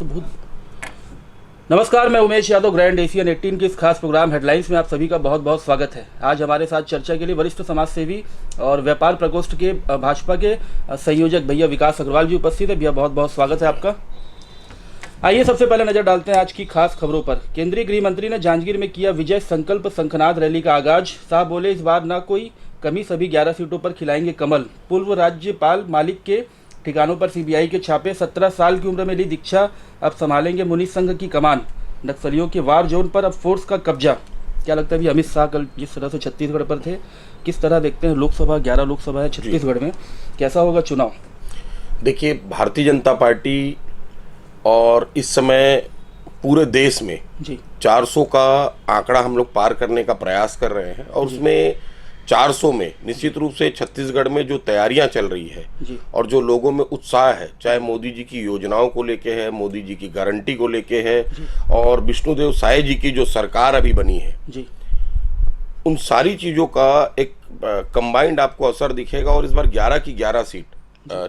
तो बहुत नमस्कार, मैं उमेश यादव, ग्रैंड एशियन 18 के इस खास प्रोग्राम हेडलाइंस में आप सभी का बहुत बहुत स्वागत है। आज हमारे साथ चर्चा के लिए वरिष्ठ समाज सेवी और व्यापार प्रकोष्ठ के भाजपा के संयोजक भैया विकास अग्रवाल जी उपस्थित है। भैया बहुत बहुत स्वागत है आपका। आइए सबसे पहले नजर डालते हैं आज की खास खबरों पर। केंद्रीय गृह मंत्री ने जांजगीर में किया विजय संकल्प शंखनाद रैली का आगाज। साहब बोले, इस बार न कोई कमी, सभी 11 सीटों पर खिलाएंगे कमल। पूर्व राज्यपाल मालिक के ठिकानों पर सीबीआई के छापे। 17 साल की उम्र में ली दीक्षा, अब संभालेंगे मुनि संघ की कमान। नक्सलियों के वार जोन पर अब फोर्स का कब्जा। क्या लगता है भी अमित शाह कल जिस तरह से छत्तीसगढ़ पर थे, किस तरह देखते हैं? लोकसभा 11 लोकसभा है छत्तीसगढ़ में, कैसा होगा चुनाव? देखिए, भारतीय जनता पार्टी और इस समय पूरे देश में जी 400 का आंकड़ा हम लोग पार करने का प्रयास कर रहे हैं और उसमें 400 में निश्चित रूप से छत्तीसगढ़ में जो तैयारियां चल रही है जी और जो लोगों में उत्साह है, चाहे मोदी जी की योजनाओं को लेके है, मोदी जी की गारंटी को लेके है और विष्णुदेव साय जी की जो सरकार अभी बनी है जी, उन सारी चीज़ों का एक कंबाइंड आपको असर दिखेगा। और इस बार 11 की 11 सीट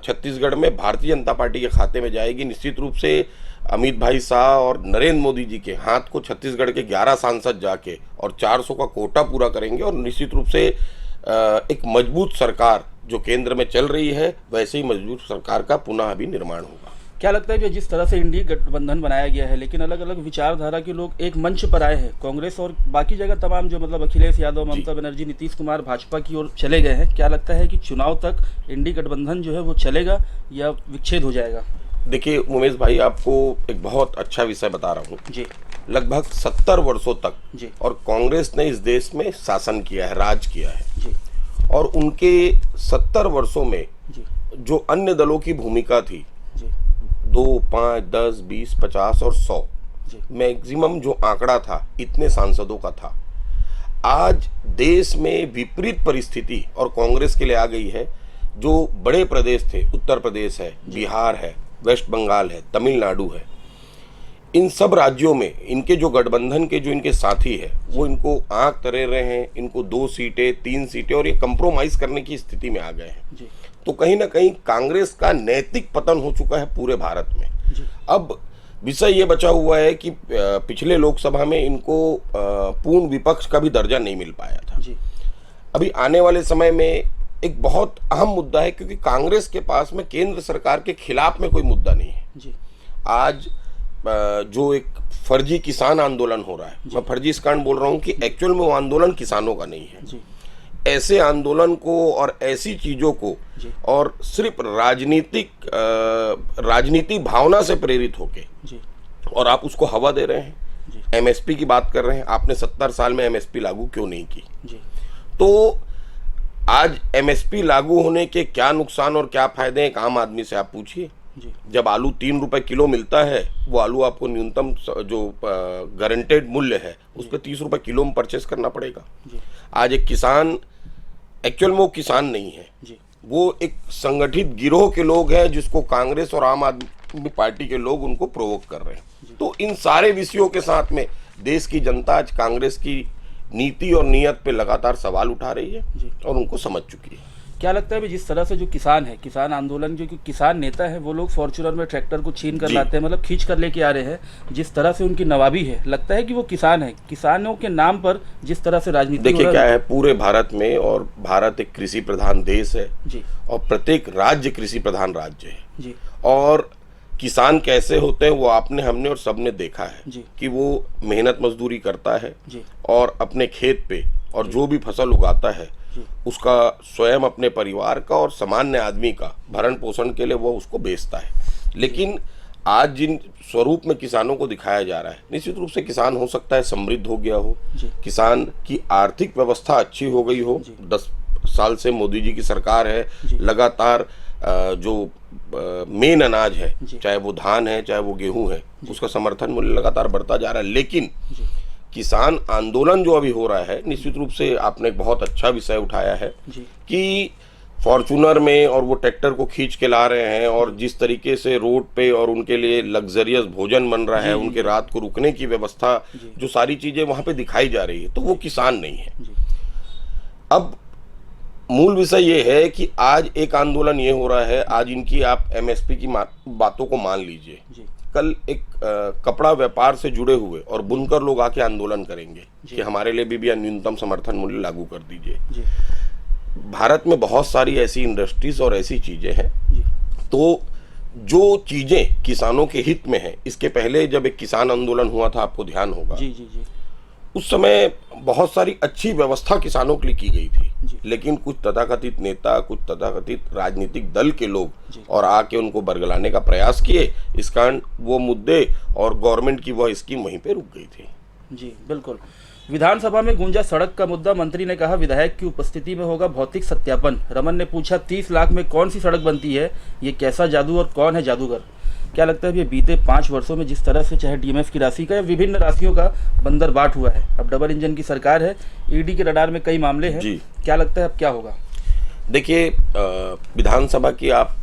छत्तीसगढ़ में भारतीय जनता पार्टी के खाते में जाएगी। निश्चित रूप से अमित भाई शाह और नरेंद्र मोदी जी के हाथ को छत्तीसगढ़ के 11 सांसद जाके और 400 का कोटा पूरा करेंगे और निश्चित रूप से एक मजबूत सरकार जो केंद्र में चल रही है, वैसे ही मजबूत सरकार का पुनः अभी निर्माण होगा। क्या लगता है कि जिस तरह से इंडिया गठबंधन बनाया गया है, लेकिन अलग अलग विचारधारा के लोग एक मंच पर आए हैं, कांग्रेस और बाकी जगह तमाम जो मतलब अखिलेश यादव, ममता बनर्जी, नीतीश कुमार भाजपा की ओर चले गए हैं। क्या लगता है कि चुनाव तक इंडिया गठबंधन जो है वो चलेगा या विच्छेद हो जाएगा? देखिए उमेश भाई, आपको एक बहुत अच्छा विषय बता रहा हूँ जी। लगभग 70 वर्षों तक जी और कांग्रेस ने इस देश में शासन किया है, राज किया है जी और उनके 70 वर्षों में जी जो अन्य दलों की भूमिका थी, जी 2, 5, 10, 20, 50 और 100 जी मैक्सिमम जो आंकड़ा था, इतने सांसदों का था। आज देश में विपरीत परिस्थिति और कांग्रेस के लिए आ गई है। जो बड़े प्रदेश थे, उत्तर प्रदेश है, बिहार है, वेस्ट बंगाल है, तमिलनाडु है, इन सब राज्यों में इनके जो गठबंधन के जो इनके साथी है वो इनको आंख तरे रहे हैं। इनको 2 सीटें, 3 सीटें और ये कंप्रोमाइज करने की स्थिति में आ गए हैं। जी तो कहीं ना कहीं कांग्रेस का नैतिक पतन हो चुका है पूरे भारत में। जी अब विषय ये बचा हुआ है कि पिछले लोकसभा में इनको पूर्ण विपक्ष का भी दर्जा नहीं मिल पाया था। जी अभी आने वाले समय में एक बहुत अहम मुद्दा है, क्योंकि कांग्रेस के पास में केंद्र सरकार के खिलाफ में कोई मुद्दा नहीं है। जी आज जो एक फर्जी किसान आंदोलन हो रहा है, मैं फर्जी इस कारण बोल रहा हूँ कि एक्चुअल में वो आंदोलन किसानों का नहीं है। जी ऐसे आंदोलन को और ऐसी चीजों को जी और सिर्फ राजनीतिक भावना से प्रेरित होके जी और आप उसको हवा दे रहे हैं। जी एमएसपी की बात कर रहे हैं, आपने 70 साल में एमएसपी लागू क्यों नहीं की? जी तो आज एमएसपी लागू होने के क्या नुकसान और क्या फायदे हैं, एक आम आदमी से आप पूछिए। जी जब आलू 3 रुपए किलो मिलता है, वो आलू आपको न्यूनतम जो गारंटेड मूल्य है उस पर 30 रुपए किलो में परचेस करना पड़ेगा। जी आज एक किसान एक्चुअल में वो किसान नहीं है, जी वो एक संगठित गिरोह के लोग हैं जिसको कांग्रेस और आम आदमी पार्टी के लोग उनको प्रोवोक कर रहे हैं। तो इन सारे विषयों के साथ में देश की जनता आज कांग्रेस की नीति और नीयत पे लगातार सवाल उठा रही है जी। और उनको समझ चुकी है। क्या लगता है भी जिस तरह से जो किसान है, किसान आंदोलन जो किसान नेता है, वो लोग फॉर्च्यूनर में ट्रैक्टर को छीन कर जी। लाते हैं, मतलब खींच कर लेके आ रहे हैं, जिस तरह से उनकी नवाबी है, लगता है कि वो किसान है, किसानों के नाम पर जिस तरह से राजनीति देखिए क्या है, पूरे भारत में, और भारत एक कृषि प्रधान देश है जी और प्रत्येक राज्य कृषि प्रधान राज्य है जी और किसान कैसे होते हैं वो आपने, हमने और सबने देखा है जी। कि वो मेहनत मजदूरी करता है जी और अपने खेत पे और जो भी फसल उगाता है जी उसका स्वयं अपने परिवार का और सामान्य आदमी का भरण पोषण के लिए वो उसको बेचता है। लेकिन आज जिन स्वरूप में किसानों को दिखाया जा रहा है, निश्चित रूप से किसान हो सकता है समृद्ध हो गया हो, जी। किसान की आर्थिक व्यवस्था अच्छी हो गई हो। 10 साल से मोदी जी की सरकार है, जी। लगातार जो मेन अनाज है, जी। चाहे वो धान है चाहे वो गेहूं है, उसका समर्थन मूल्य लगातार बढ़ता जा रहा है। लेकिन जी किसान आंदोलन जो अभी हो रहा है, निश्चित रूप से आपने एक बहुत अच्छा विषय उठाया है जी कि फॉर्चूनर में और वो ट्रैक्टर को खींच के ला रहे हैं और जिस तरीके से रोड पे और उनके लिए लग्जरियस भोजन बन रहा है, उनके रात को रुकने की व्यवस्था, जो सारी चीजें वहां पे दिखाई जा रही है, तो वो किसान नहीं है। जी अब मूल विषय ये है कि आज एक आंदोलन ये हो रहा है, आज इनकी आप एमएसपी की बातों को मान लीजिए, कल एक कपड़ा व्यापार से जुड़े हुए और बुनकर लोग आके आंदोलन करेंगे कि हमारे लिए भी न्यूनतम समर्थन मूल्य लागू कर दीजिए। भारत में बहुत सारी ऐसी इंडस्ट्रीज और ऐसी चीजें हैं, तो जो चीजें किसानों के हित में है, इसके पहले जब एक किसान आंदोलन हुआ था, आपको ध्यान होगा, उस समय बहुत सारी अच्छी व्यवस्था किसानों के लिए की गई थी, लेकिन कुछ तथाकथित नेता, कुछ तथाकथित राजनीतिक दल के लोग और आके उनको बरगलाने का प्रयास किए। इस कारण वो मुद्दे और गवर्नमेंट की वह स्कीम वहीं पे रुक गई थी। जी बिल्कुल। विधानसभा में गूंजा सड़क का मुद्दा, मंत्री ने कहा विधायक की उपस्थिति में होगा भौतिक सत्यापन। रमन ने पूछा 30 लाख में कौन सी सड़क बनती है, ये कैसा जादू और कौन है जादूगर। क्या लगता है ये बीते 5 वर्षों में जिस तरह से चाहे डीएमएफ की राशि का या विभिन्न राशियों का बंदरबाट हुआ है, अब डबल इंजन की सरकार है, ईडी के रडार में कई मामले हैं, क्या लगता है अब क्या होगा? देखिए, विधानसभा की आप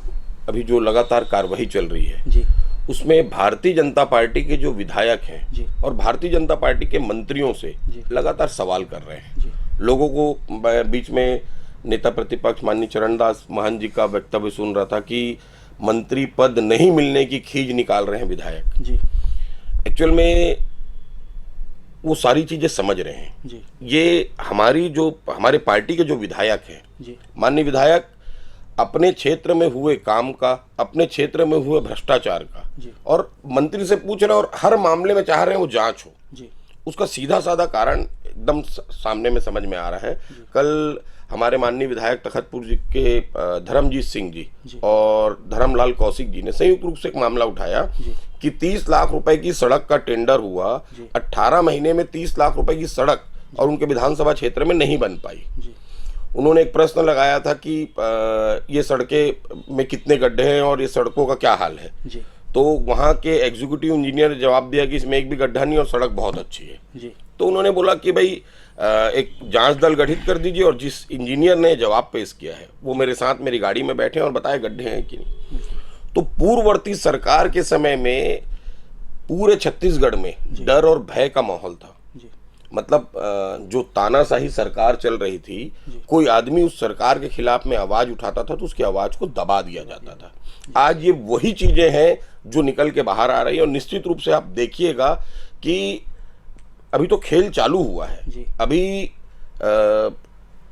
अभी जो लगातार कार्रवाई चल रही है जी, उसमें भारतीय जनता पार्टी के जो विधायक हैं और भारतीय जनता पार्टी के मंत्रियों से लगातार सवाल कर रहे हैं। लोगों को बीच में नेता प्रतिपक्ष माननीय चरणदास महंत जी का वक्तव्य सुन रहा था कि मंत्री पद नहीं मिलने की खींच निकाल रहे हैं विधायक जी। एक्चुअल में वो सारी चीजें समझ रहे हैं जी। ये हमारे पार्टी के जो विधायक हैं, माननीय विधायक अपने क्षेत्र में हुए काम का, अपने क्षेत्र में हुए भ्रष्टाचार का और मंत्री से पूछ रहे हैं और हर मामले में चाह रहे हैं वो जांच हो जी। उसका सीधा साधा कारण एकदम सामने में समझ में आ रहा है। कल हमारे माननीय विधायक तखतपुर जी के धर्मजीत सिंह जी और धर्मलाल कौशिक जी ने संयुक्त रूप से एक मामला उठाया कि 30 लाख रुपए की सड़क का टेंडर हुआ, 18 महीने में 30 लाख रुपए की सड़क और उनके विधानसभा क्षेत्र में नहीं बन पाई। उन्होंने एक प्रश्न लगाया था कि ये सड़कें में कितने गड्ढे हैं और ये सड़कों का क्या हाल है जी। तो वहाँ के एग्जीक्यूटिव इंजीनियर ने जवाब दिया कि इसमें एक भी गड्ढा नहीं और सड़क बहुत अच्छी है जी। तो उन्होंने बोला कि भाई एक जांच दल गठित कर दीजिए और जिस इंजीनियर ने जवाब पेश किया है वो मेरे साथ मेरी गाड़ी में बैठे और बताए गड्ढे हैं कि नहीं। तो पूर्ववर्ती सरकार के समय में पूरे छत्तीसगढ़ में डर और भय का माहौल था। मतलब जो तानाशाही सरकार चल रही थी, कोई आदमी उस सरकार के खिलाफ में आवाज उठाता था तो उसकी आवाज को दबा दिया जाता था। आज ये वही चीजें हैं जो निकल के बाहर आ रही है और निश्चित रूप से आप देखिएगा कि अभी तो खेल चालू हुआ है। अभी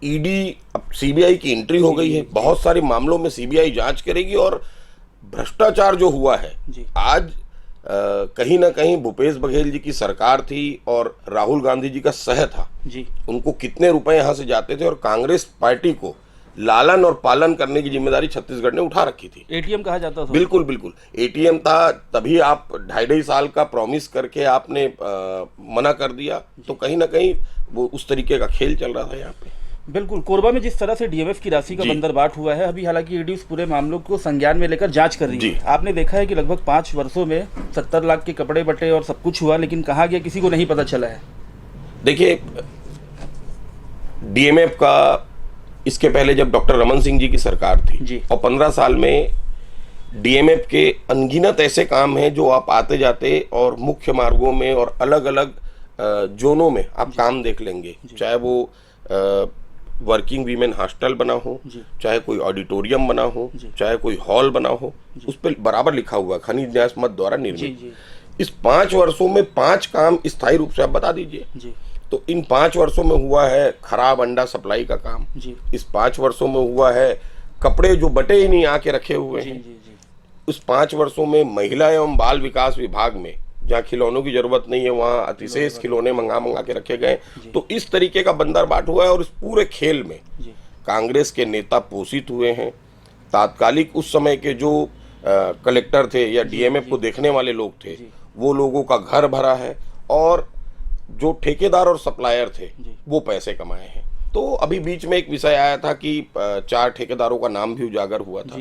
ईडी, अब सीबीआई की एंट्री हो गई है, बहुत सारे मामलों में सीबीआई जांच करेगी और भ्रष्टाचार जो हुआ है आज कहीं ना कहीं भूपेश बघेल जी की सरकार थी और राहुल गांधी जी का सह था जी। उनको कितने रुपए यहाँ से जाते थे और कांग्रेस पार्टी को लालन और पालन करने की जिम्मेदारी छत्तीसगढ़ ने उठा रखी थी। एटीएम कहा जाता था। बिल्कुल बिल्कुल, एटीएम था, तभी आप 2.5 साल का प्रॉमिस करके आपने मना कर दिया, तो कहीं ना कहीं वो उस तरीके का खेल चल रहा था यहाँ पे। बिल्कुल, कोरबा में जिस तरह से डीएमएफ की राशि का बंदरबाट हुआ है, अभी हालांकि ईडी उस पूरे मामलों को संज्ञान में लेकर जांच कर रही है। आपने देखा है कि लगभग 5 वर्षों में 70 लाख के कपड़े बटे और सब कुछ हुआ, लेकिन कहाँ गया किसी को नहीं पता चला है। देखिए, डीएमएफ का इसके पहले जब डॉक्टर रमन सिंह जी की सरकार थी और 15 साल में डीएमएफ के अनगिनत ऐसे काम हैं जो आप आते जाते और मुख्य मार्गों में और अलग अलग जोनों में आप काम देख लेंगे, चाहे वो वर्किंग वीमेन हॉस्टल बना हो, चाहे कोई ऑडिटोरियम बना हो, चाहे कोई हॉल बना हो, उस पर बराबर लिखा हुआ खनिज न्यास मद द्वारा निर्मित। इस 5 वर्षों में 5 काम स्थायी रूप से आप बता दीजिए। तो इन 5 वर्षों में हुआ है खराब अंडा सप्लाई का काम, इस 5 वर्षों में हुआ है कपड़े जो बटे ही नहीं आके रखे हुए हैं, उस 5 वर्षों में महिला एवं बाल विकास विभाग में जहाँ खिलौनों की जरूरत नहीं है वहाँ अतिशेष खिलौने मंगा के रखे गए। तो इस तरीके का बंदरबाट हुआ है और इस पूरे खेल में कांग्रेस के नेता पोषित हुए हैं। तात्कालिक उस समय के जो कलेक्टर थे या डीएमएफ को देखने वाले लोग थे, वो लोगों का घर भरा है और जो ठेकेदार और सप्लायर थे वो पैसे कमाए हैं। तो अभी बीच में एक विषय आया था कि 4 ठेकेदारों का नाम भी उजागर हुआ था।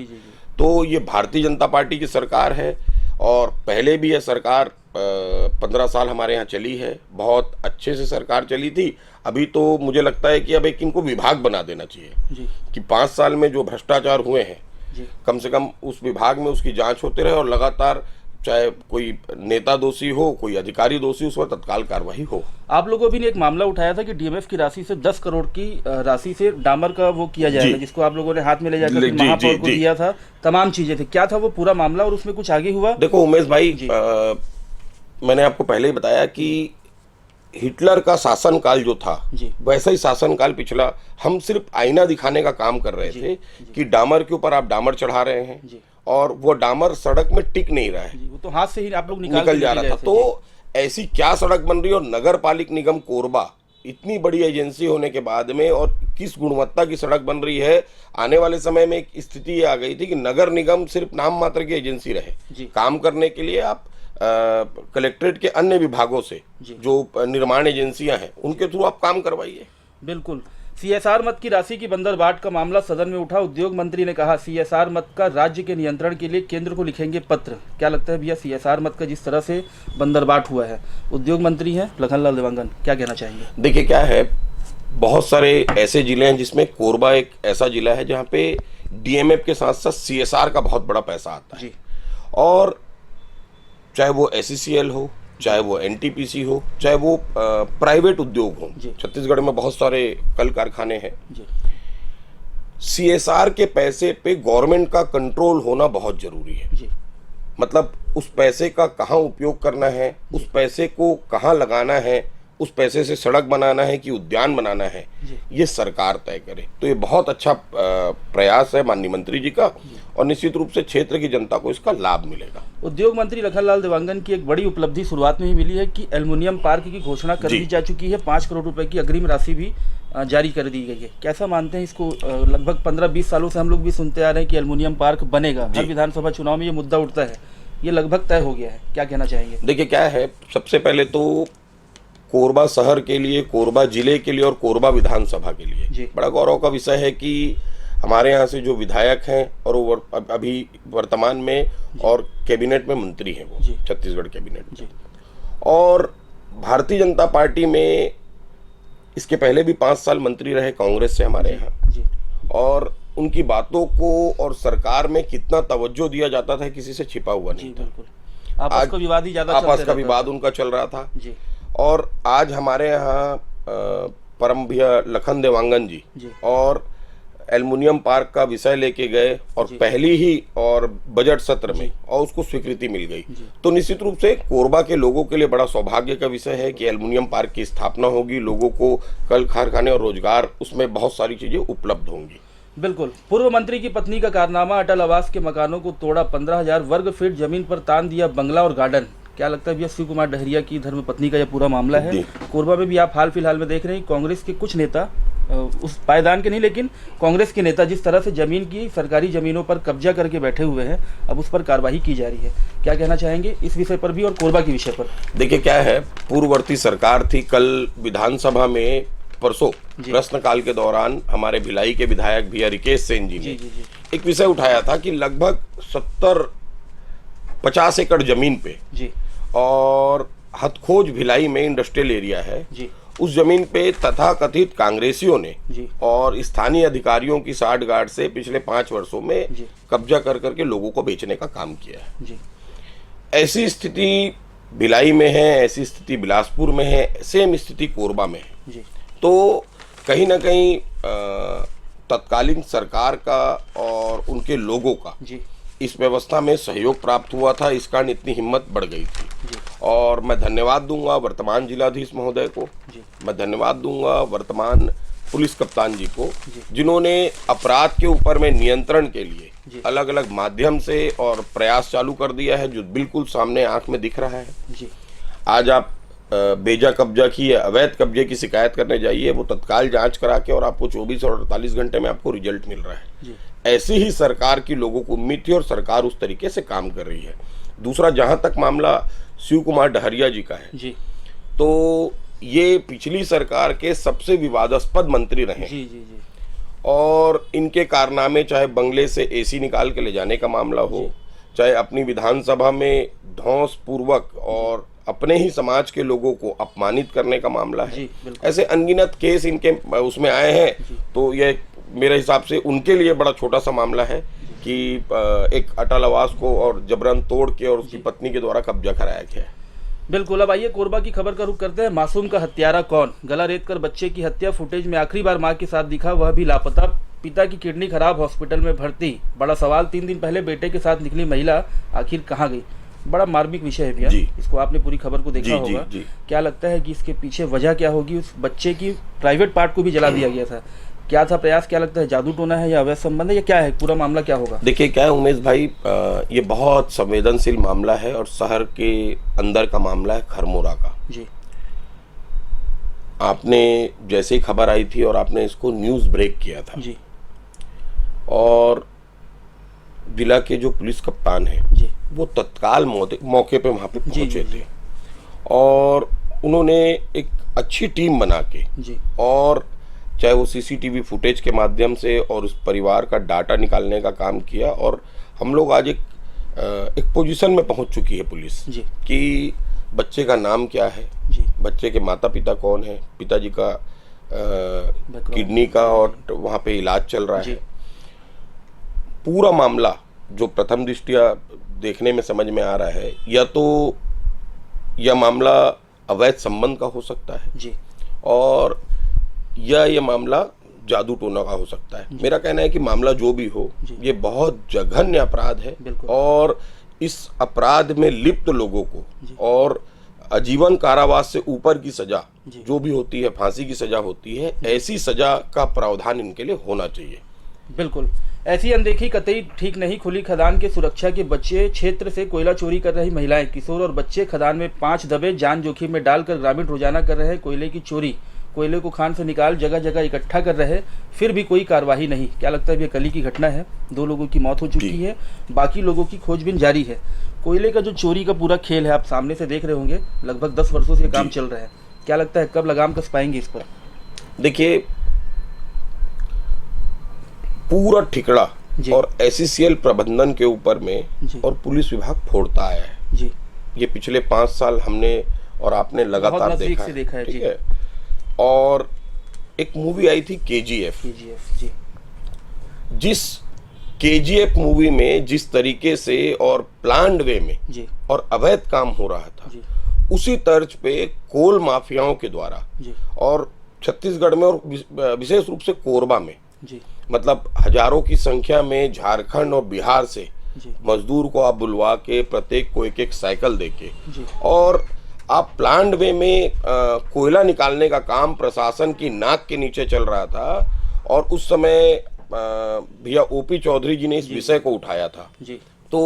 तो ये भारतीय जनता पार्टी की सरकार है और पहले भी यह सरकार 15 साल हमारे यहाँ चली है, बहुत अच्छे से सरकार चली थी। अभी तो मुझे लगता है कि अब एक इनको विभाग बना देना चाहिए कि 5 साल में जो भ्रष्टाचार हुए हैं कम से कम उस विभाग में उसकी जांच होते रहे और लगातार चाहे कोई नेता दोषी हो, कोई अधिकारी दोषी, उस पर तत्काल कार्रवाई हो। आप लोगों भी ने एक मामला उठाया था कि डीएमएफ की राशि से 10 करोड़ की राशि से डामर का वो किया जाएगा, जिसको आप लोगों ने हाथ में ले जाकर फिर महापौर को दिया था, तमाम चीजें थी। क्या था वो पूरा मामला और उसमें कुछ आगे हुआ? देखो उमेश भाई, मैंने आपको पहले ही बताया कि हिटलर का शासनकाल जो था वैसा ही शासनकाल पिछला, हम सिर्फ आईना दिखाने का काम कर रहे थे कि डामर के ऊपर आप डामर चढ़ा रहे हैं और वो डामर सड़क में टिक नहीं रहा है, वो तो हाथ से ही आप लोग निकल जा रहा था। तो ऐसी क्या सड़क बन रही है, और नगर पालिक निगम कोरबा इतनी बड़ी एजेंसी होने के बाद में और किस गुणवत्ता की सड़क बन रही है। आने वाले समय में एक स्थिति ये आ गई थी कि नगर निगम सिर्फ नाम मात्र की एजेंसी रहे, काम करने के लिए आप कलेक्ट्रेट के अन्य विभागों से जो निर्माण एजेंसियां हैं उनके थ्रू आप काम करवाइए। बिल्कुल। सीएसआर मद की राशि की बंदरबाट का मामला सदन में उठा। उद्योग मंत्री ने कहा सीएसआर मद का राज्य के नियंत्रण के लिए केंद्र को लिखेंगे पत्र। क्या लगता है भैया, सीएसआर मद का जिस तरह से बंदरबाट हुआ है, उद्योग मंत्री हैं लखनलाल देवांगन, क्या कहना चाहेंगे? देखिए क्या है, बहुत सारे ऐसे जिले हैं जिसमें कोरबा एक ऐसा जिला है जहाँ पे डीएमएफ के साथ साथ सीएसआर का बहुत बड़ा पैसा आता है। और चाहे वो एसईसीएल हो, चाहे वो एनटीपीसी हो, चाहे वो प्राइवेट उद्योग हो, छत्तीसगढ़ में बहुत सारे कल कारखाने हैं। सीएसआर के पैसे पे गवर्नमेंट का कंट्रोल होना बहुत जरूरी है। मतलब उस पैसे का कहाँ उपयोग करना है, उस पैसे को कहाँ लगाना है, उस पैसे से सड़क बनाना है कि उद्यान बनाना है, ये सरकार तय करे। तो ये बहुत अच्छा प्रयास है माननीय मंत्री जी का, और निश्चित रूप से क्षेत्र की जनता को इसका लाभ मिलेगा। उद्योग मंत्री लखनलाल देवांगन की एक बड़ी उपलब्धि शुरुआत में ही मिली है कि एल्युमिनियम पार्क की घोषणा कर दी जा चुकी है। 5 करोड़ रुपए की अग्रिम राशि भी जारी कर दी गई है। कैसा मानते हैं इसको? लगभग 15-20 सालों से हम लोग भी सुनते आ रहे हैं कि एल्युमिनियम पार्क बनेगा, हर विधानसभा चुनाव में ये मुद्दा उठता है, ये लगभग तय हो गया है, क्या कहना चाहेंगे? देखिए क्या है, सबसे पहले तो कोरबा शहर के लिए, कोरबा जिले के लिए और कोरबा विधानसभा के लिए बड़ा गौरव का विषय है कि हमारे यहाँ से जो विधायक हैं और वो अभी वर्तमान में और कैबिनेट में मंत्री हैं, वो छत्तीसगढ़ कैबिनेट में, और भारतीय जनता पार्टी में इसके पहले भी 5 साल मंत्री रहे कांग्रेस से हमारे यहाँ, और उनकी बातों को और सरकार में कितना तवज्जो दिया जाता था किसी से छिपा हुआ नहीं था। आपस का विवाद ही ज्यादा, आपस का विवाद उनका चल रहा था। और आज हमारे यहाँ परम भैया लखन देवांगन जी और एल्युमिनियम पार्क का विषय लेके गए और पहली ही और बजट सत्र में और उसको स्वीकृति मिल गई। तो निश्चित रूप से कोरबा के लोगों के लिए बड़ा सौभाग्य का विषय है कि एल्युमिनियम पार्क की स्थापना होगी, लोगों को कल कारखाने और रोजगार, उसमें बहुत सारी चीजें उपलब्ध होंगी। बिल्कुल। पूर्व मंत्री की पत्नी का कारनामा, अटल आवास के मकानों को तोड़ा, 15,000 वर्ग फीट जमीन पर तान दिया बंगला और गार्डन। क्या लगता है भैया, शिव कुमार डहरिया की धर्मपत्नी का यह पूरा मामला है? कोरबा में भी आप हाल फिलहाल में देख रहे हैं कांग्रेस के कुछ नेता, उस पायदान के नहीं लेकिन कांग्रेस के नेता जिस तरह से जमीन की, सरकारी जमीनों पर कब्जा करके बैठे हुए हैं, अब उस पर कार्रवाई की जा रही है। क्या कहना चाहेंगे इस विषय पर भी और कोरबा के विषय पर? देखिए क्या है, पूर्ववर्ती सरकार थी, कल विधानसभा में परसों प्रश्नकाल के दौरान हमारे भिलाई के विधायक भैया रिकेश सेन जी ने एक विषय उठाया था कि लगभग 70-50 एकड़ जमीन पे और हथखोज भिलाई में इंडस्ट्रियल एरिया है, उस जमीन पे तथाकथित कांग्रेसियों ने और स्थानीय अधिकारियों की साठगांठ से पिछले 5 वर्षों में कब्जा कर करके लोगों को बेचने का काम किया है। ऐसी स्थिति भिलाई में है, ऐसी स्थिति बिलासपुर में है, सेम स्थिति कोरबा में है। तो कहीं ना कहीं तत्कालीन सरकार का और उनके लोगों का इस व्यवस्था में सहयोग प्राप्त हुआ था, इस कारण इतनी हिम्मत बढ़ गई थी। और मैं धन्यवाद दूंगा वर्तमान जिलाधीश महोदय को, मैं धन्यवाद दूंगा वर्तमान पुलिस कप्तान जी को, जिन्होंने अपराध के ऊपर में नियंत्रण के लिए अलग अलग माध्यम से और प्रयास चालू कर दिया है, जो बिल्कुल सामने आंख में दिख रहा है। आज आप बेजा कब्जा की या अवैध कब्जे की शिकायत करने जाइए, वो तत्काल जांच करा के और आपको 24 और 48 घंटे में आपको रिजल्ट मिल रहा है। ऐसी ही सरकार की लोगों को उम्मीद थी और सरकार उस तरीके से काम कर रही है। दूसरा, जहां तक मामला शिव कुमार डहरिया जी का है, तो ये पिछली सरकार के सबसे विवादास्पद मंत्री रहे और इनके कारनामे, चाहे बंगले से एसी निकाल के ले जाने का मामला हो, चाहे अपनी विधानसभा में ध्वंस पूर्वक और अपने ही समाज के लोगों को अपमानित करने का मामला है, ऐसे अनगिनत केस इनके उसमें आए हैं। तो यह मेरे हिसाब से उनके लिए बड़ा छोटा सा मामला है कि एक अटल आवास को और जबरन तोड़ के और उसकी पत्नी के द्वारा कब्जा कराया गया है। बिल्कुल। अब आइए कोरबा की खबर का रुख करते हैं। मासूम का हत्यारा कौन? गला रेत कर बच्चे की हत्या, फुटेज में आखिरी बार मां के साथ दिखा, वह भी लापता। पिता की किडनी खराब, हॉस्पिटल में भर्ती। बड़ा सवाल, 3 दिन पहले बेटे के साथ निकली महिला आखिर कहाँ गई? बड़ा मार्मिक विषय है भैया, इसको आपने पूरी खबर को देखा होगा। क्या लगता है कि इसके पीछे वजह क्या होगी? उस बच्चे की प्राइवेट पार्ट को भी जला दिया गया था, क्या था प्रयास? क्या लगता है जादू टोना है या अवैध संबंध है या क्या है? पूरा मामला क्या होगा? देखिए क्या है उमेश भाई, ये बहुत संवेदनशील मामला है और शहर के अंदर का मामला है, खरमोरा का। जी। आपने जैसे ही खबर आई थी और आपने इसको न्यूज़ ब्रेक किया था जी, और जिला के जो पुलिस कप्तान हैं जी, वो तत्काल मौके पे वहाँ पे पहुंचे जी। थे और उन्होंने एक अच्छी टीम बना के जी, और चाहे वो सीसीटीवी फुटेज के माध्यम से और उस परिवार का डाटा निकालने का काम किया और हम लोग आज एक पोजीशन में पहुंच चुकी है पुलिस जी, कि बच्चे का नाम क्या है, जी, बच्चे के माता पिता कौन है, पिताजी का किडनी का और वहाँ पे इलाज चल रहा है। पूरा मामला जो प्रथम दृष्टया देखने में समझ में आ रहा है, या तो यह मामला अवैध संबंध का हो सकता है जी, और या ये मामला जादू टोना का हो सकता है। मेरा कहना है कि मामला जो भी हो, ये बहुत जघन्य अपराध है और इस अपराध में लिप्त लोगों को और आजीवन कारावास से ऊपर की सजा जो भी होती है, फांसी की सजा होती है, ऐसी सजा का प्रावधान इनके लिए होना चाहिए। बिल्कुल। ऐसी अनदेखी कतई ठीक नहीं। खुली खदान के सुरक्षा के बच्चे, क्षेत्र से कोयला चोरी कर रही महिलाएं, किशोर और बच्चे खदान में 5 दबे, जान जोखिम में डालकर ग्रामीण रोजाना कर रहे हैं कोयले की चोरी। कोयले को खान से निकाल जगह जगह इकट्ठा कर रहे, फिर भी कोई कार्रवाई नहीं। क्या लगता है ये कल की घटना है? 2 लोगों की मौत हो चुकी है, बाकी लोगों की खोजबीन जारी है। कोयले का जो चोरी का पूरा खेल है, आप सामने से देख रहे होंगे, लगभग 10 वर्षों से काम चल रहा है। क्या लगता है कब लगाम कस पाएंगे इस पर? देखिए, पूरा ठिकड़ा और एससीसीएल प्रबंधन के ऊपर में और पुलिस विभाग फोड़ता आया है जी। ये पिछले 5 साल हमने और आपने लगातार देखा है, ठीक है। और एक मूवी आई थी केजीएफ जी। जिस केजीएफ मूवी में जिस तरीके से और प्लान्ड वे में जी और अवैध काम हो रहा था, उसी तर्ज पे कोल माफियाओं के द्वारा और छत्तीसगढ़ में और विशेष रूप से कोरबा में जी, मतलब हजारों की संख्या में झारखंड और बिहार से मजदूर को आप बुलवा के प्रत्येक को एक साइकिल देके और आप प्लांट वे में कोयला निकालने का काम प्रशासन की नाक के नीचे चल रहा था और उस समय भैया ओपी चौधरी जी ने इस विषय को उठाया था तो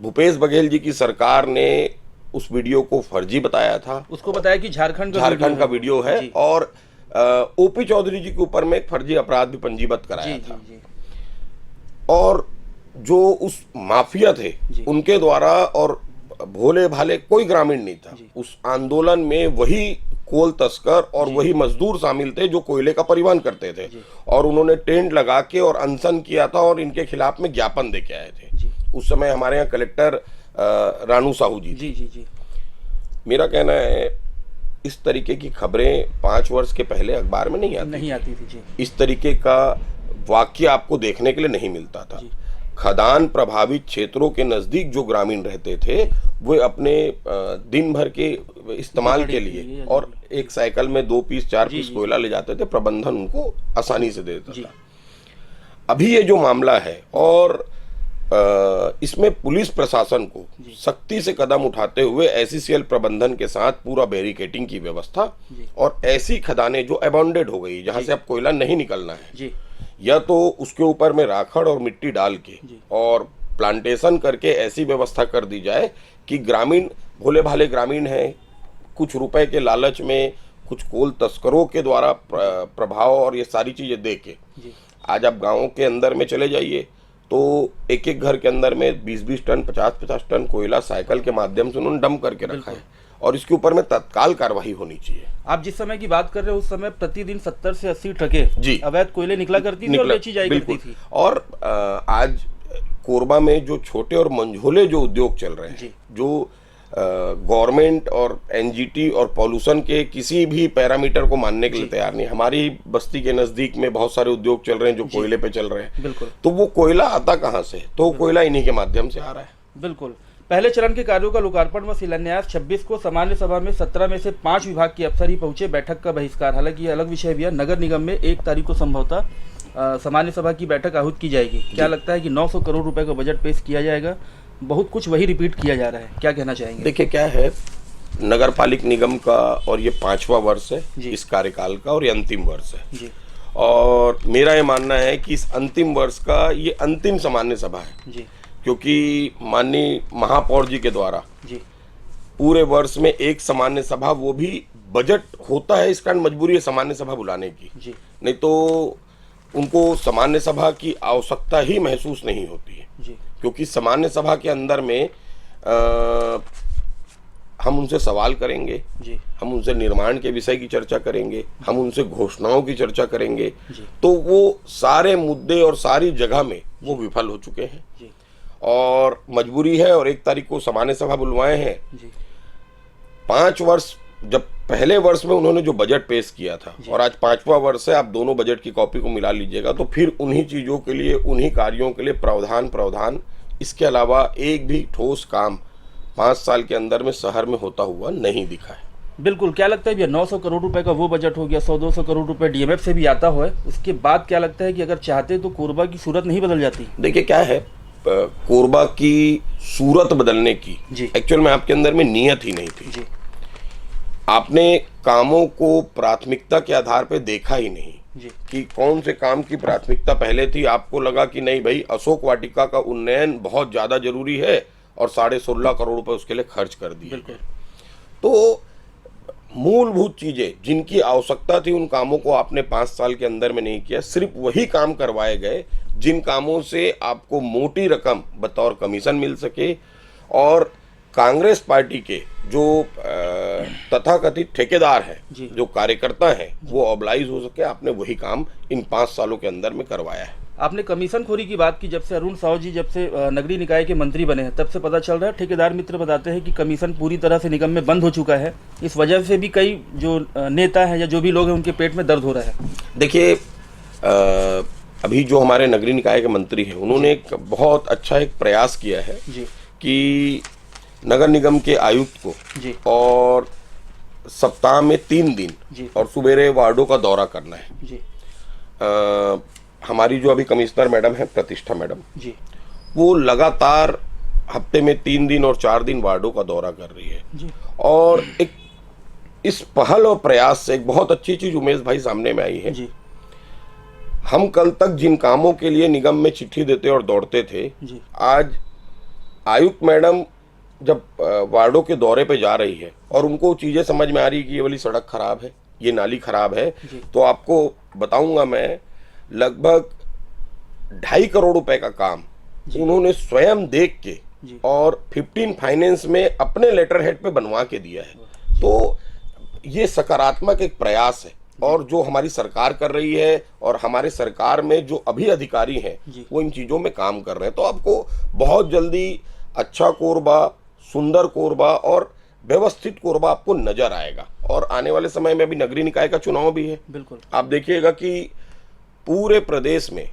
भूपेश बघेल जी की सरकार ने उस वीडियो को फर्जी बताया था, उसको बताया कि झारखंड का वीडियो है और ओपी चौधरी जी के ऊपर में एक फर्जी अपराध भी पंजीबद्ध कराया था। और जो उस माफिया थे उनके द्वारा और भोले भाले कोई ग्रामीण नहीं था उस आंदोलन में, वही कोल तस्कर और वही मजदूर शामिल थे जो कोयले का परिवहन करते थे और उन्होंने टेंट लगा के और अनशन किया था और इनके खिलाफ में ज्ञापन दे के आए थे। उस समय हमारे यहाँ कलेक्टर रानू साहू जी। मेरा कहना है इस तरीके की खबरें 5 वर्ष के पहले अखबार में नहीं आती थी। इस तरीके का वाक्य आपको देखने के लिए नहीं मिलता था। खदान प्रभावित क्षेत्रों के नजदीक जो ग्रामीण रहते थे वो अपने दिन भर के इस्तेमाल के लिए और एक साइकिल में 2 पीस 4 पीस कोयला ले जाते थे, प्रबंधन उनको आसानी से दे देता था। अभी ये जो मामला है और इसमें पुलिस प्रशासन को सख्ती से कदम उठाते हुए एससीसीएल प्रबंधन के साथ पूरा बैरिकेटिंग की व्यवस्था और ऐसी खदानें जो अबॉन्डेड हो गई जहां से अब कोयला नहीं निकलना है, या तो उसके ऊपर में राखड़ और मिट्टी डाल के और प्लांटेशन करके ऐसी व्यवस्था कर दी जाए कि ग्रामीण भोले भाले ग्रामीण हैं, कुछ रुपए के लालच में कुछ कोल तस्करों के द्वारा प्रभाव और ये सारी चीजें दे के आज आप गाँवों के अंदर में चले जाइए तो एक घर के अंदर में 20-20 टन 50-50 टन कोयला साइकिल के माध्यम से उन्होंने डंप करके रखा है और इसके ऊपर में तत्काल कार्रवाई होनी चाहिए। आप जिस समय की बात कर रहे हो उस समय प्रतिदिन 70 से 80 ट्रकें अवैध कोयले निकला करती थी और बेची जाया करती थी। और आज कोरबा में जो छोटे और मंझोले जो उद्योग चल रहे हैं, जो गवर्नमेंट और एनजीटी और पॉल्यूशन के किसी भी पैरामीटर को मानने के लिए तैयार नहीं। हमारी बस्ती के नजदीक में बहुत सारे उद्योग चल रहे हैं जो कोयले पे चल रहे हैं। बिल्कुल। तो वो कोयला आता कहाँ से? तो कोयला इन्हीं के माध्यम से आ रहा है। बिल्कुल। पहले चरण के कार्यों का लोकार्पण व शिलान्यास 26 को सामान्य सभा में 17 में से 5 विभाग के अफसर ही पहुंचे, बैठक का बहिष्कार। हालांकि ये अलग विषय भी है। नगर निगम में 1 तारीख को संभवतः सामान्य सभा की बैठक आहूत की जाएगी। क्या लगता है कि 900 करोड़ रुपए का बजट पेश किया जाएगा? बहुत कुछ वही रिपीट किया जा रहा है, क्या कहना चाहेंगे? देखिए क्या है, नगर पालिक निगम का और ये 5वां वर्ष है इस कार्यकाल का और ये अंतिम वर्ष है जी। और मेरा ये मानना है कि इस अंतिम वर्ष का ये अंतिम सामान्य सभा है जी। क्योंकि माननीय महापौर जी के द्वारा जी पूरे वर्ष में एक सामान्य सभा, वो भी बजट होता है, इस कारण मजबूरी है सामान्य सभा बुलाने की। जी। नहीं तो उनको सामान्य सभा की आवश्यकता ही महसूस नहीं होती है जी। क्योंकि सामान्य सभा के अंदर में हम उनसे सवाल करेंगे जी। हम उनसे निर्माण के विषय की चर्चा करेंगे, हम उनसे घोषणाओं की चर्चा करेंगे जी। तो वो सारे मुद्दे और सारी जगह में वो विफल हो चुके हैं जी। और मजबूरी है और 1 तारीख को सामान्य सभा बुलवाए हैं जी। 5 वर्ष, जब पहले वर्ष में उन्होंने जो बजट पेश किया था और आज 5वां वर्ष है, आप दोनों बजट की कॉपी को मिला लीजिएगा तो फिर उन्हीं चीजों के लिए, उन्हीं कार्यों के लिए प्रावधान, इसके अलावा एक भी ठोस काम 5 साल के अंदर में शहर में होता हुआ नहीं दिखा है। बिल्कुल। क्या लगता है भैया, 900 करोड़ रुपए का वो बजट हो गया, 100-200 करोड़ रुपए डीएमएफ से भी आता हुआ है, उसके बाद क्या लगता है कि अगर चाहते तो कोरबा की सूरत नहीं बदल जाती? देखिए क्या है, कोरबा की सूरत बदलने की एक्चुअल में आपके अंदर में नीयत ही नहीं थी जी। आपने कामों को प्राथमिकता के आधार पे देखा ही नहीं जी। कि कौन से काम की प्राथमिकता पहले थी। आपको लगा कि नहीं भाई, अशोक वाटिका का उन्नयन बहुत ज्यादा जरूरी है और 16.5 करोड़ रुपए उसके लिए खर्च कर दिए। बिल्कुल। तो मूलभूत चीजें जिनकी आवश्यकता थी उन कामों को आपने 5 साल के अंदर में नहीं किया। सिर्फ वही काम करवाए गए जिन कामों से आपको मोटी रकम बतौर कमीशन मिल सके और कांग्रेस पार्टी के जो तथाकथित ठेकेदार हैं, जो कार्यकर्ता हैं, वो ऑबलाइज हो सके। आपने वही काम इन 5 सालों के अंदर में करवाया है। आपने कमीशन खोरी की बात की। जब से अरुण साहू जी जब से नगरीय निकाय के मंत्री बने हैं तब से पता चल रहा है, ठेकेदार मित्र बताते हैं कि कमीशन पूरी तरह से निगम में बंद हो चुका है। इस वजह से भी कई जो नेता हैं या जो भी लोग हैं उनके पेट में दर्द हो रहा है। देखिए अभी जो हमारे नगरीय निकाय के मंत्री हैं उन्होंने एक बहुत अच्छा एक प्रयास किया है जी। कि नगर निगम के आयुक्त को जी। और सप्ताह में 3 दिन जी। और सुबेरे वार्डों का दौरा करना है जी। हमारी जो अभी कमिश्नर मैडम है प्रतिष्ठा मैडम जी, वो लगातार हफ्ते में 3 दिन और 4 दिन वार्डों का दौरा कर रही है जी। और एक इस पहल और प्रयास से एक बहुत अच्छी चीज उमेश भाई सामने में आई है जी। हम कल तक जिन कामों के लिए निगम में चिट्ठी देते और दौड़ते थे जी। आज आयुक्त मैडम जब वार्डों के दौरे पे जा रही है और उनको चीजें समझ में आ रही है कि ये वाली सड़क खराब है, ये नाली खराब है, तो आपको बताऊंगा मैं लगभग 2.5 करोड़ रुपए का काम उन्होंने स्वयं देख के और 15 फाइनेंस में अपने लेटर हेड पे बनवा के दिया है। तो ये सकारात्मक एक प्रयास है और जो हमारी सरकार कर रही है और हमारे सरकार में जो अभी अधिकारी हैं वो इन चीजों में काम कर रहे हैं। तो आपको बहुत जल्दी अच्छा कोरबा, सुंदर कोरबा और व्यवस्थित कोरबा आपको नजर आएगा। और आने वाले समय में अभी नगरीय निकाय का चुनाव भी है। बिल्कुल। आप देखिएगा कि पूरे प्रदेश में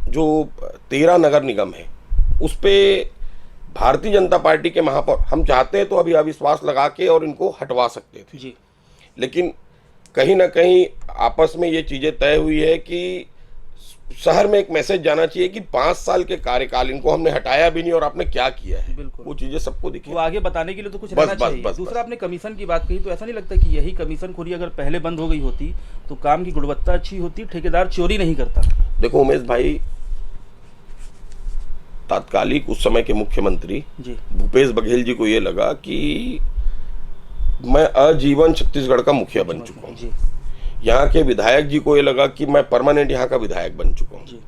जो 13 नगर निगम है उस पे भारतीय जनता पार्टी के महापौर, हम चाहते हैं तो अभी अविश्वास लगा के और इनको हटवा सकते थे जी। लेकिन कहीं ना कहीं आपस में ये चीजें तय हुई है कि शहर में एक मैसेज जाना चाहिए कि 5 साल के कार्यकाल इनको हमने हटाया भी नहीं और आपने क्या किया है। वो चीजें सबको दिखे, वो आगे बताने के लिए तो कुछ रहना चाहिए। दूसरा, आपने कमीशन की बात कही तो ऐसा नहीं लगता कि यही कमीशन खोरी अगर पहले बंद हो गई होती तो काम की गुणवत्ता अच्छी होती, ठेकेदार चोरी नहीं करता? देखो उमेश भाई, तात्कालिक उस समय के मुख्यमंत्री भूपेश बघेल जी को ये लगा कि मैं आजीवन छत्तीसगढ़ का मुखिया बन चुका हूँ। यहाँ के विधायक जी को ये लगा कि मैं परमानेंट यहाँ का विधायक बन चुका हूँ।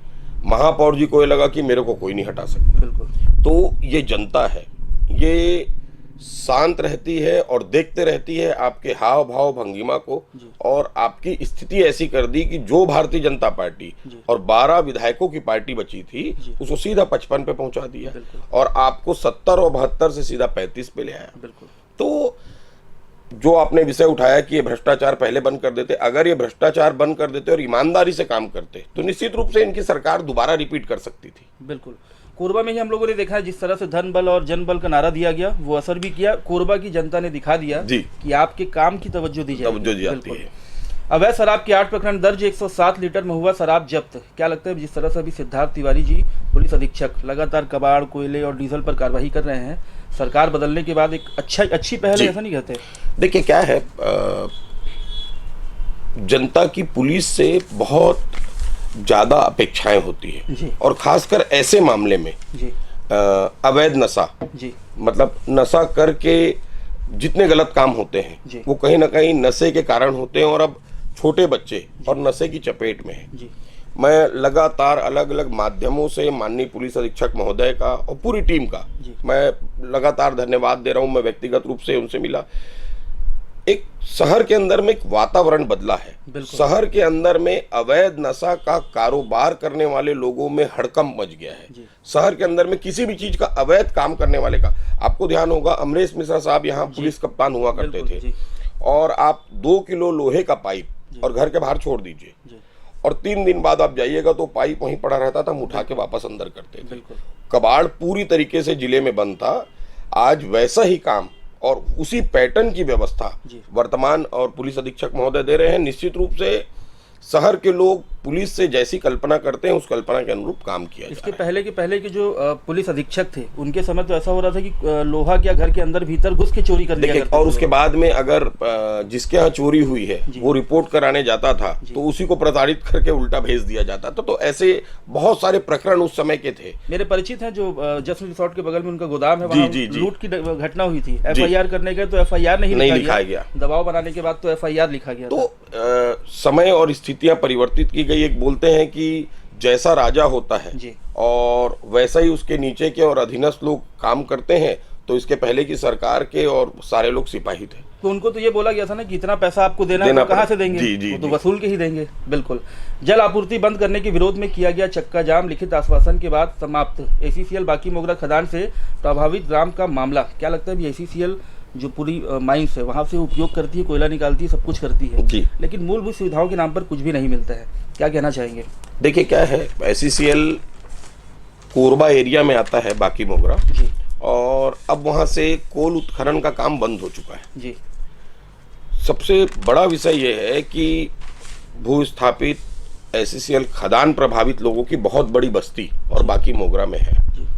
महापौर जी को ये लगा कि मेरे को कोई नहीं हटा सकता। बिल्कुल। तो ये जनता है, ये शांत रहती है और देखते रहती है आपके हाव भाव भंगिमा को, और आपकी स्थिति ऐसी कर दी कि जो भारतीय जनता पार्टी और 12 विधायकों की पार्टी बची थी उसको सीधा 55 पे पहुंचा दिया, और आपको 70 और 72 से सीधा 35 पे ले आया। तो जो आपने विषय उठाया कि ये भ्रष्टाचार पहले बंद कर देते, अगर ये भ्रष्टाचार बंद कर देते और ईमानदारी से काम करते तो निश्चित रूप से इनकी सरकार दोबारा रिपीट कर सकती थी। बिल्कुल। कोरबा में ही हम लोगों ने देखा है जिस तरह से धन बल और जन बल का नारा दिया गया, वो असर भी किया। कोरबा की जनता ने दिखा दिया कि आपके काम की तवज्जो दी जाती है। अवैध शराब के 8 प्रकरण दर्ज, 107 लीटर में हुआ शराब जब्त। क्या लगता है जिस तरह से अभी सिद्धार्थ तिवारी जी पुलिस अधीक्षक लगातार कबाड़, कोयले और डीजल पर कार्रवाई कर रहे हैं, सरकार बदलने के बाद एक अच्छी पहल है, ऐसा नहीं कहते? देखिए क्या है, जनता की पुलिस से बहुत ज्यादा अपेक्षाएं होती है, और खासकर ऐसे मामले में अवैध नशा, मतलब नशा करके जितने गलत काम होते हैं वो कहीं ना कहीं नशे के कारण होते हैं, और अब छोटे बच्चे और नशे की चपेट में हैं। मैं लगातार अलग अलग माध्यमों से माननीय पुलिस अधीक्षक महोदय का और पूरी टीम का मैं लगातार धन्यवाद दे रहा हूं। मैं व्यक्तिगत रूप से उनसे मिला। एक शहर के अंदर में एक वातावरण बदला है। शहर के अंदर में अवैध नशा का कारोबार करने वाले लोगों में हड़कंप मच गया है। शहर के अंदर में किसी भी चीज का अवैध काम करने वाले का, आपको ध्यान होगा अमरेश मिश्रा साहब यहाँ पुलिस कप्तान हुआ करते थे, और आप 2 किलो लोहे का पाइप और घर के बाहर छोड़ दीजिए, और 3 दिन बाद आप जाइएगा तो पाइप वहीं पड़ा रहता था, हम उठा के वापस अंदर करते थे। कबाड़ पूरी तरीके से जिले में बंद था। आज वैसा ही काम और उसी पैटर्न की व्यवस्था वर्तमान और पुलिस अधीक्षक महोदय दे रहे हैं। निश्चित रूप से शहर के लोग पुलिस से जैसी कल्पना करते हैं उस कल्पना के अनुरूप काम किया। इसके पहले के जो पुलिस अधीक्षक थे उनके समय तो ऐसा हो रहा था कि लोहा क्या घर के अंदर भीतर घुस के चोरी कर लिया करते थे। और उसके बाद में अगर जिसके यहाँ चोरी हुई है वो रिपोर्ट कराने जाता था तो उसी को प्रताड़ित करके उल्टा भेज दिया जाता था। तो ऐसे बहुत सारे प्रकरण उस समय के थे। मेरे परिचित हैं जो जश्न रिसोर्ट के बगल में उनका गोदाम है, वहाँ लूट की घटना हुई थी। FIR करने गए तो FIR नहीं लिखा गया, दबाव बनाने के बाद तो FIR लिखा गया। तो समय और स्थितियां परिवर्तित की गई। एक बोलते हैं कि जैसा राजा होता है और वैसा ही उसके नीचे के और अधीनस्थ लोग काम करते हैं। तो इसके पहले की सरकार के और सारे लोग सिपाही थे, तो उनको तो ये बोला गया था ना कि इतना पैसा आपको देना है, तो कहाँ से देंगे? वो तो वसूल के ही देंगे। बिल्कुल। जल आपूर्ति बंद करने के विरोध में किया गया चक्का जाम, लिखित आश्वासन के बाद समाप्त। ACCL बाकी मोगरा खदान से प्रभावित ग्राम का मामला। क्या लगता है ACCL जो पूरी माइंस है वहाँ से उपयोग करती है, कोयला निकालती है, सब कुछ करती है, लेकिन मूलभूत सुविधाओं के नाम पर कुछ भी नहीं मिलता है। क्या कहना चाहेंगे? देखिए क्या है, ACCL कोरबा एरिया में आता है बाकी मोगरा, और अब वहाँ से कोल उत्खनन का काम बंद हो चुका है जी। सबसे बड़ा विषय यह है कि भूस्थापित ACCL खदान प्रभावित लोगों की बहुत बड़ी बस्ती और बाकी मोगरा में है,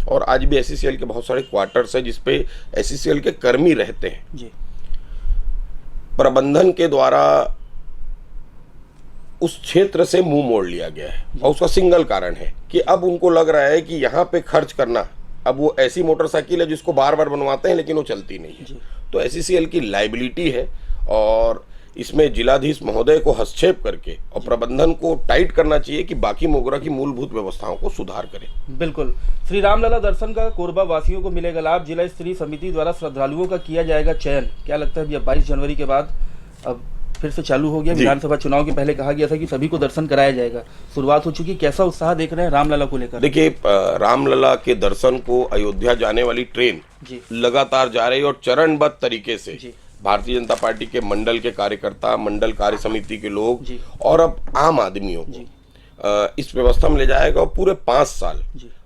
और आज भी ACCL के बहुत सारे क्वार्टर्स है जिसपे ACCL के कर्मी रहते हैं जी। प्रबंधन के द्वारा उस क्षेत्र से मुंह मोड़ लिया गया है, और उसका सिंगल कारण है कि अब उनको लग रहा है कि यहाँ पे खर्च करना, अब वो ऐसी मोटरसाइकिल है जिसको बार बार बनवाते हैं लेकिन वो चलती नहीं है। तो ACCL की लाइबिलिटी है, और इसमें जिलाधीश महोदय को हस्तक्षेप करके और प्रबंधन को टाइट करना चाहिए कि बाकी मोगरा की मूलभूत व्यवस्थाओं को सुधार करें। बिल्कुल। श्री रामलला दर्शन का कोरबा वासियों को मिलेगा लाभ। जिला स्तरीय समिति द्वारा श्रद्धालुओं का किया जाएगा चयन। क्या लगता है भैया 22 जनवरी के बाद अब फिर से चालू हो गया? विधानसभा चुनाव के पहले कहा गया था कि सभी को दर्शन कराया जाएगा, शुरुआत हो चुकी। कैसा उत्साह देख रहे हैं रामलला को लेकर? देखिए, रामलला के दर्शन को अयोध्या जाने वाली ट्रेन लगातार जा रही है, और चरणबद्ध तरीके से भारतीय जनता पार्टी के मंडल के कार्यकर्ता, मंडल कार्य समिति के लोग और अब आम आदमियों को इस व्यवस्था में ले जाएगा, और पूरे 5 साल।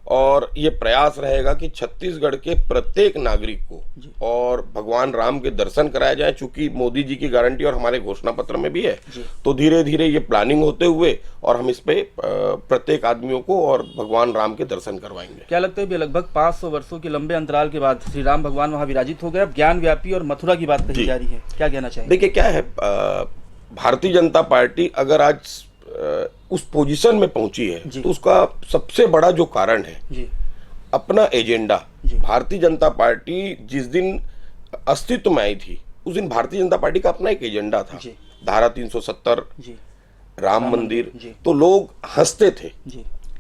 और ये प्रयास रहेगा कि छत्तीसगढ़ के प्रत्येक नागरिक को और भगवान राम के दर्शन कराए जाए। चूंकि मोदी जी की गारंटी और हमारे घोषणा पत्र में भी है, तो धीरे धीरे ये प्लानिंग होते हुए और हम इस पे प्रत्येक आदमियों को और भगवान राम के दर्शन करवाएंगे। क्या लगता है लगभग 500 वर्षों के लंबे अंतराल के बाद श्री राम भगवान वहाँ विराजित हो गए? अब ज्ञान व्यापी और मथुरा की बात कही जा रही है, क्या कहना चाहिए? देखिए क्या है, भारतीय जनता पार्टी अगर आज उस पोजीशन में पहुंची है तो उसका सबसे बड़ा जो कारण है अपना एजेंडा। भारतीय जनता पार्टी जिस दिन अस्तित्व में आई थी उस दिन भारतीय जनता पार्टी का अपना एक एजेंडा था। धारा 370, राम मंदिर, तो लोग हंसते थे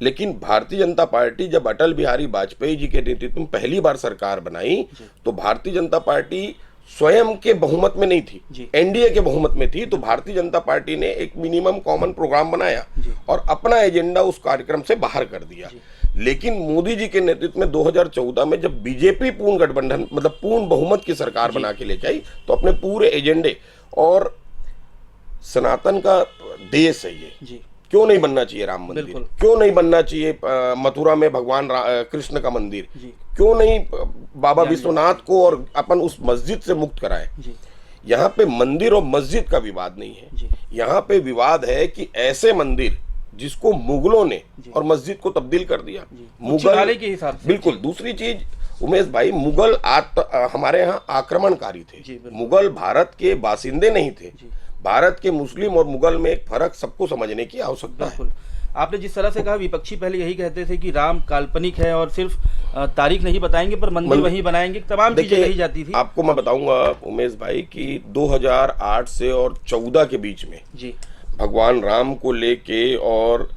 लेकिन भारतीय जनता पार्टी जब अटल बिहारी वाजपेयी जी के नेतृत्व में पहली बार सरकार बनाई तो भारतीय जनता पार्टी स्वयं के बहुमत में नहीं थी, एनडीए के बहुमत में थी। तो भारतीय जनता पार्टी ने एक मिनिमम कॉमन प्रोग्राम बनाया और अपना एजेंडा उस कार्यक्रम से बाहर कर दिया। लेकिन मोदी जी के नेतृत्व में 2014 में जब बीजेपी पूर्ण गठबंधन मतलब पूर्ण बहुमत की सरकार बना के लेके आई तो अपने पूरे एजेंडे और सनातन का देश है ये, क्यों नहीं बनना चाहिए राम मंदिर, क्यों नहीं बनना चाहिए मथुरा में भगवान कृष्ण का मंदिर, क्यों नहीं बाबा विश्वनाथ को और अपन उस मस्जिद से मुक्त कराए। यहाँ पे मंदिर और मस्जिद का विवाद नहीं है, यहाँ पे विवाद है कि ऐसे मंदिर जिसको मुगलों ने और मस्जिद को तब्दील कर दिया मुगल के हिसाब से। बिल्कुल। दूसरी चीज उमेश भाई, मुगल हमारे यहाँ आक्रमणकारी थे, मुगल भारत के बासिंदे नहीं थे। भारत के मुस्लिम और मुगल में एक फर्क सबको समझने की आवश्यकता है। आपने जिस तरह से कहा, विपक्षी पहले यही कहते थे कि राम काल्पनिक है और सिर्फ तारीख नहीं बताएंगे पर मंदिर वहीं बनाएंगे, तमाम चीजें कही जाती थी। आपको मैं बताऊंगा उमेश भाई कि 2008 से और 14 के बीच में भगवान राम को लेके और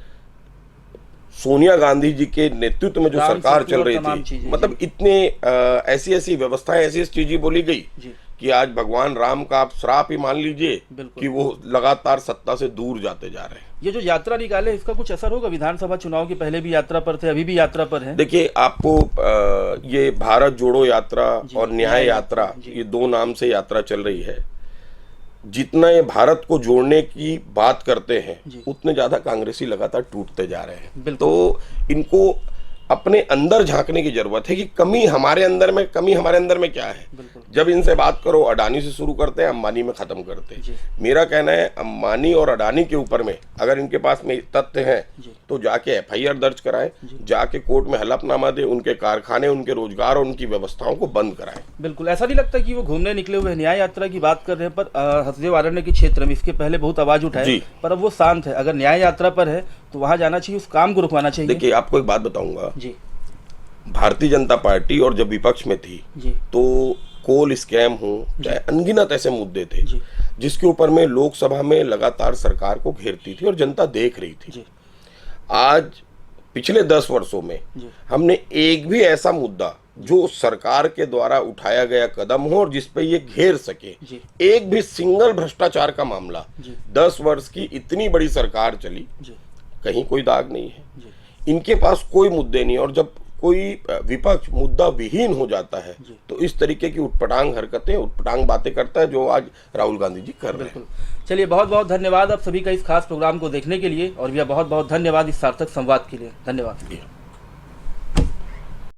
सोनिया गांधी जी के नेतृत्व में जो सरकार चल रही थी, मतलब इतने ऐसी ऐसी व्यवस्थाएं, ऐसी ऐसी चीजें बोली गई कि आज भगवान राम का आप श्राप ही मान लीजिए कि वो लगातार सत्ता से दूर जाते जा रहे हैं। ये जो यात्रा निकाले इसका कुछ असर होगा? विधानसभा चुनाव के पहले भी यात्रा पर थे, अभी भी यात्रा पर हैं। देखिए, आपको ये भारत जोड़ो यात्रा और न्याय यात्रा, ये दो नाम से यात्रा चल रही है। जितना ये भारत को जोड़ने की बात करते हैं उतने ज्यादा कांग्रेसी लगातार टूटते जा रहे हैं। तो इनको अपने अंदर झांकने की जरूरत है कि कमी हमारे अंदर में क्या है। जब इनसे बात करो, अडानी से शुरू करते हैं, अंबानी में खत्म करते हैं। मेरा कहना है अंबानी और अडानी के ऊपर में अगर इनके पास में तथ्य हैं तो जाके एफआईआर दर्ज कराएं, जाके कोर्ट में हलफनामा दे, उनके कारखाने, उनके रोजगार और उनकी व्यवस्थाओं को बंद कराएं। बिल्कुल, ऐसा नहीं लगता कि वो घूमने निकले हुए न्याय यात्रा की बात कर रहे हैं, पर हसदेव अरण्य के क्षेत्र में इसके पहले बहुत आवाज उठाई, पर अब वो शांत है। अगर न्याय यात्रा पर है तो वहां जाना चाहिए, उस काम को रुकवाना चाहिए। देखिए, आपको एक बात बताऊंगा, भारतीय जनता पार्टी और जब विपक्ष में थी तो कोल स्कैम हो चाहे अनगिनत ऐसे मुद्दे थे जिसके ऊपर में लोकसभा में लगातार सरकार को घेरती थी और जनता देख रही थी। आज पिछले 10 वर्षों में हमने एक भी ऐसा मुद्दा जो सरकार के द्वारा उठाया गया कदम हो और जिस पे ये घेर सके, एक भी सिंगल भ्रष्टाचार का मामला 10 वर्ष की इतनी बड़ी सरकार चली, कहीं कोई दाग नहीं है। इनके पास कोई मुद्दे नहीं, और जब कोई विपक्ष मुद्दा विहीन हो जाता है तो इस तरीके की उटपटांग हरकतें, उटपटांग बातें करता है जो आज राहुल गांधी जी कर रहे हैं। चलिए, बहुत बहुत धन्यवाद आप सभी का इस खास प्रोग्राम को देखने के लिए, और भैया बहुत बहुत धन्यवाद इस सार्थक संवाद के लिए। धन्यवाद।